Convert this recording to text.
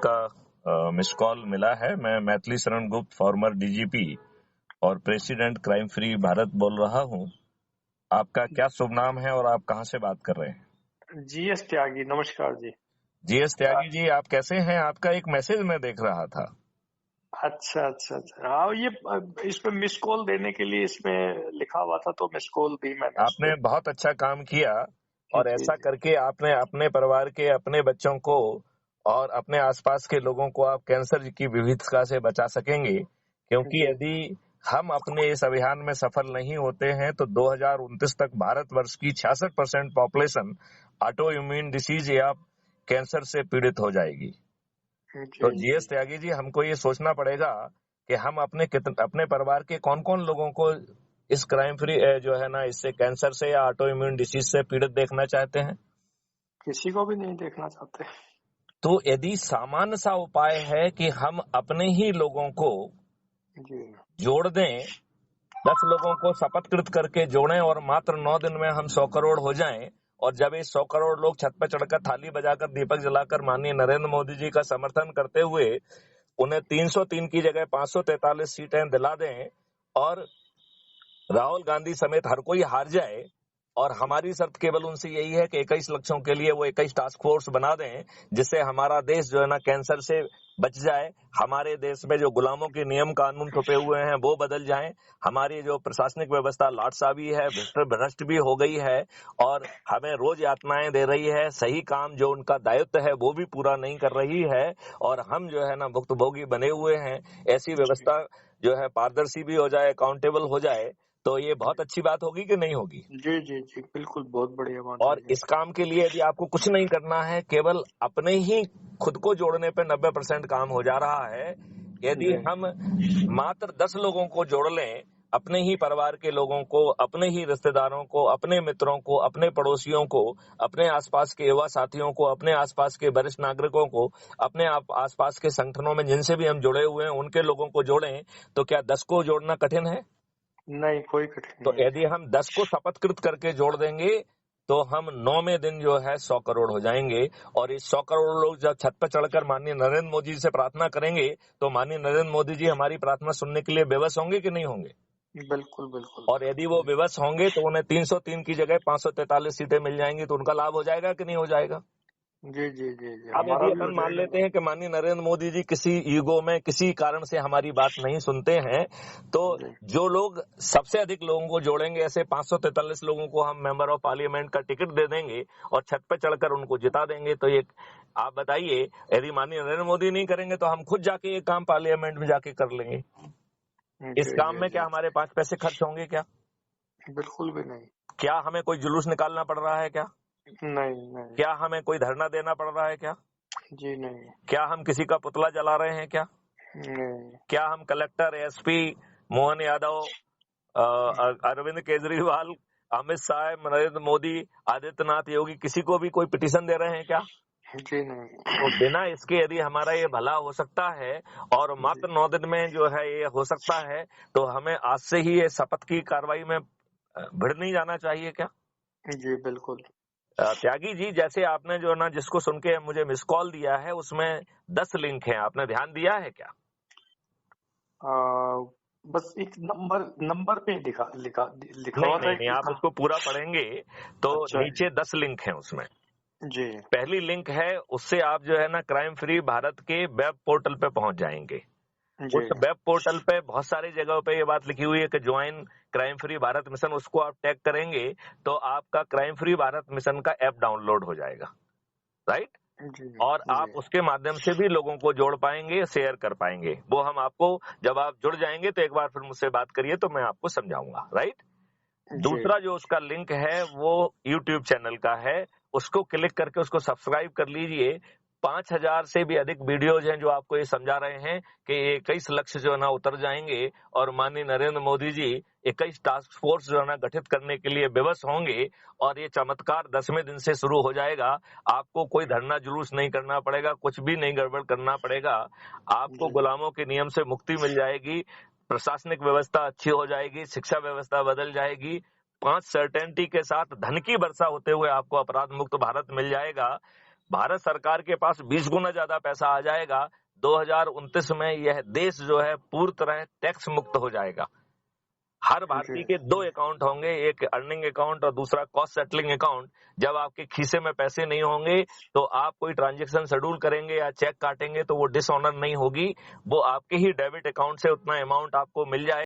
आपका miss call मिला है। मैं मैथिली शरण गुप्त, फॉर्मर डीजीपी और प्रेसिडेंट क्राइम फ्री भारत बोल रहा हूं। आपका क्या शुभ नाम है और आप कहां से बात कर रहे हैं? जीएस त्यागी, नमस्कार जी। जीएस त्यागी जी, आप कैसे हैं? आपका एक मैसेज मैं देख रहा था। अच्छा अच्छा अच्छा, हाँ ये इसमें मिस कॉल देने के लिए इसमें लिखा हुआ था तो मिस कॉल दी मैंने उस आपने पे। बहुत अच्छा काम किया और जी ऐसा जी करके आपने अपने परिवार के, अपने बच्चों को और अपने आसपास के लोगों को आप कैंसर की विभीषिका से बचा सकेंगे। क्योंकि जी यदि हम अपने इस अभियान में सफल नहीं होते हैं तो 2029 तक भारतवर्ष की 66% पॉपुलेशन ऑटो इम्यून डिसीज या कैंसर से पीड़ित हो जाएगी। जी तो जी जीएस त्यागी जी, हमको ये सोचना पड़ेगा कि हम अपने परिवार के कौन कौन लोगों को इस क्राइम फ्री जो है ना, इससे कैंसर से या ऑटो इम्यून डिसीज से पीड़ित देखना चाहते हैं। किसी को भी नहीं देखना चाहते। तो यदि सामान्य सा उपाय है कि हम अपने ही लोगों को जी जोड़ दें, 10 लोगों को शपथकृत करके जोड़ें और मात्र 9 दिन में हम 100 करोड़ हो जाएं। और जब ये 100 करोड़ लोग छत पर चढ़कर थाली बजाकर दीपक जलाकर माननीय नरेंद्र मोदी जी का समर्थन करते हुए उन्हें 303 की जगह 543 सीटें दिला दें और राहुल गांधी समेत हर कोई हार जाए, और हमारी शर्त केवल उनसे यही है कि 21 लक्ष्यों के लिए वो 21 टास्क फोर्स बना दें, जिससे हमारा देश जो है ना कैंसर से बच जाए। हमारे देश में जो गुलामों के नियम कानून छुपे हुए हैं वो बदल जाएं। हमारी जो प्रशासनिक व्यवस्था लाटसाबी है, भ्रष्ट भी हो गई है और हमें रोज यातनाएं दे रही है। सही काम जो उनका दायित्व है वो भी पूरा नहीं कर रही है और हम जो है ना भुक्तभोगी बने हुए हैं। ऐसी जी व्यवस्था जो है पारदर्शी भी हो जाए, अकाउंटेबल हो जाए, तो ये बहुत अच्छी बात होगी कि नहीं होगी। जी जी जी, बिल्कुल बहुत बढ़िया बात और होगी। इस काम के लिए यदि आपको कुछ नहीं करना है, केवल अपने ही खुद को जोड़ने पे 90% काम हो जा रहा है। यदि जी हम मात्र 10 लोगों को जोड़ लें, अपने ही परिवार के लोगों को, अपने ही रिश्तेदारों को, अपने मित्रों को, अपने पड़ोसियों को, अपने आसपास के युवा साथियों को, अपने आसपास के वरिष्ठ नागरिकों को, अपने आसपास के संगठनों में जिनसे भी हम जुड़े हुए हैं उनके लोगों को जोड़ें, तो क्या 10 को जोड़ना कठिन है? नहीं, कोई कठिन तो नहीं यदि हम 10 को शपथकृत करके जोड़ देंगे तो हम 9वें दिन जो है 100 करोड़ हो जाएंगे। और इस 100 करोड़ लोग जब छत पर चढ़कर माननीय नरेंद्र मोदी जी से प्रार्थना करेंगे तो माननीय नरेंद्र मोदी जी हमारी प्रार्थना सुनने के लिए बेबस होंगे कि नहीं होंगे? है। बिल्कुल बिल्कुल। और यदि वो बेबस होंगे तो उन्हें 303 की जगह 543 सीटें मिल जाएंगी, तो उनका लाभ हो जाएगा कि नहीं हो जाएगा? जी जी जी जी, अब हमारा यदि भी हो अपन मान जाएगा। लेते हैं कि माननीय नरेंद्र मोदी जी किसी ईगो में, किसी कारण से हमारी बात नहीं सुनते हैं, तो जी जो लोग सबसे अधिक लोगों को जोड़ेंगे, ऐसे 543 लोगों को हम मेंबर ऑफ पार्लियामेंट का टिकट दे देंगे और छत पर चढ़कर उनको जिता देंगे। तो ये आप बताइए, यदि माननीय नरेंद्र मोदी नहीं करेंगे तो हम खुद जाके ये काम पार्लियामेंट में जाके कर लेंगे। इस जी काम जी में जी, क्या हमारे 5 पैसे खर्च होंगे? क्या बिल्कुल भी नहीं। क्या हमें कोई जुलूस निकालना पड़ रहा है? क्या नहीं नहीं। क्या हमें कोई धरना देना पड़ रहा है? क्या जी नहीं क्या हम किसी का पुतला जला रहे हैं? क्या नहीं। क्या हम कलेक्टर, एसपी, मोहन यादव, अरविंद केजरीवाल, अमित शाह, नरेंद्र मोदी, आदित्यनाथ योगी, किसी को भी कोई पिटीशन दे रहे हैं? क्या जी नहीं। तो बिना इसके यदि हमारा ये भला हो सकता है और जी मात्र 9 दिन में जो है ये हो सकता है, तो हमें आज से ही ये शपथ की कार्रवाई में भिड़ नहीं जाना चाहिए क्या? जी बिल्कुल। त्यागी जी, जैसे आपने जो है ना जिसको सुन के मुझे मिस कॉल दिया है उसमें 10 लिंक हैं, आपने ध्यान दिया है क्या? आ, बस एक नंबर नंबर पे लिखा लिखा लिखा नहीं हुआ था नहीं नहीं, एक आप था। उसको पूरा पढ़ेंगे तो अच्छा नीचे 10 लिंक हैं उसमें। जी पहली लिंक है, उससे आप जो है ना क्राइम फ्री भारत के वेब पोर्टल पे पहुंच जाएंगे। जी उस वेब पोर्टल पे बहुत सारी जगहों पे ये बात लिखी हुई है कि join crime free Bharat mission, उसको आप टैग करेंगे तो आपका क्राइम फ्री भारत मिशन का ऐप डाउनलोड हो जाएगा, राइट? जी और जी आप उसके माध्यम से भी लोगों को जोड़ पाएंगे, शेयर कर पाएंगे। वो हम आपको, जब आप जुड़ जाएंगे तो एक बार फिर मुझसे बात करिए तो मैं आपको समझाऊंगा, राइट? जी दूसरा जो उसका लिंक है वो YouTube चैनल का है, उसको क्लिक करके उसको सब्सक्राइब कर लीजिए। 5000 से भी अधिक वीडियोज हैं जो आपको ये समझा रहे हैं कि 21 लक्ष्य जो है ना उतर जाएंगे और माननीय नरेंद्र मोदी जी 21 टास्क फोर्स जो है ना गठित करने के लिए विवश होंगे और ये चमत्कार 10वें दिन से शुरू हो जाएगा। आपको कोई धरना जुलूस नहीं करना पड़ेगा, कुछ भी नहीं गड़बड़ करना पड़ेगा। आपको जी गुलामों के नियम से मुक्ति मिल जाएगी, प्रशासनिक व्यवस्था अच्छी हो जाएगी, शिक्षा व्यवस्था बदल जाएगी। 5 सर्टेनिटी के साथ धन की वर्षा होते हुए आपको अपराध मुक्त भारत मिल जाएगा। भारत सरकार के पास 20 गुना ज्यादा पैसा आ जाएगा। 2029 में यह देश जो है पूरी तरह टैक्स मुक्त हो जाएगा। हर भारतीय के 2 अकाउंट होंगे, एक अर्निंग अकाउंट और दूसरा कॉस्ट सेटलिंग अकाउंट। जब आपके खीसे में पैसे नहीं होंगे तो आप कोई ट्रांजैक्शन शेड्यूल करेंगे या चेक काटेंगे तो वो डिसऑनर नहीं होगी, वो आपके ही डेबिट अकाउंट से उतना अमाउंट आपको मिल जाएगा।